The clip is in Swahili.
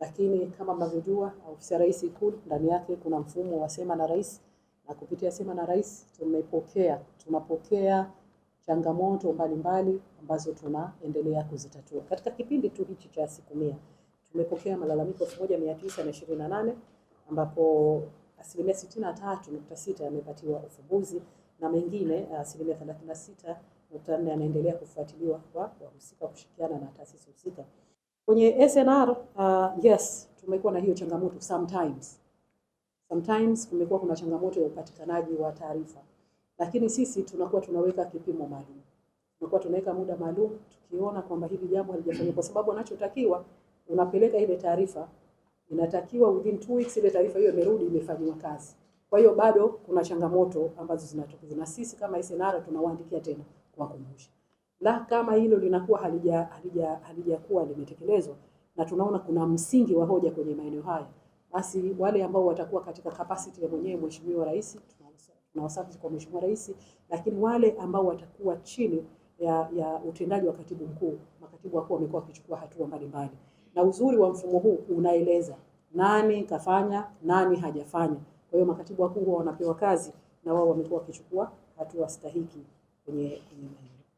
Lakini kama mnavyojua, ofisi ya Rais Ikulu ndani yake kuna mfumo wa Sema na Rais, na kupitia Sema na Rais tunapokea changamoto mbalimbali ambazo tunaendelea kuzitatua. Katika kipindi tu hichi cha siku 100 tumepokea malalamiko 1928 ambapo 63.6% yamepatiwa ufumbuzi na mengine 36.4% yanaendelea kufuatiliwa kwa wahusika kushirikiana na taasisi husika. Kwenye SNR yes, tumekuwa na hiyo changamoto sometimes kumekuwa kuna changamoto ya upatikanaji wa taarifa, lakini sisi tunakuwa tunaweka kipimo maalum, tunakuwa tunaweka muda maalum tukiona kwamba hili jambo halijafanyika, kwa sababu anachotakiwa unapeleka ile taarifa, inatakiwa within 2 weeks ile taarifa hiyo imerudi imefanywa kazi. Kwa hiyo bado kuna changamoto ambazo zinatokea, na sisi kama SNR tunawaandikia tena kuwakumbusha. La kama hilo linakuwa halijakuwa limetekelezwa na tunaona kuna msingi wa hoja kwenye maeneo haya, basi wale ambao watakuwa katika capacity ya mwenyewe Mheshimiwa Rais, tunawasubmit kwa Mheshimiwa Rais, lakini wale ambao watakuwa chini ya utendaji wa katibu mkuu, makatibu wakuu wamekuwa wakichukua hatua mbalimbali. Na uzuri wa mfumo huu unaeleza nani kafanya, nani hajafanya. Kwa hiyo makatibu wakuu wanapewa kazi na wao wamekuwa wakichukua hatua stahiki kwenye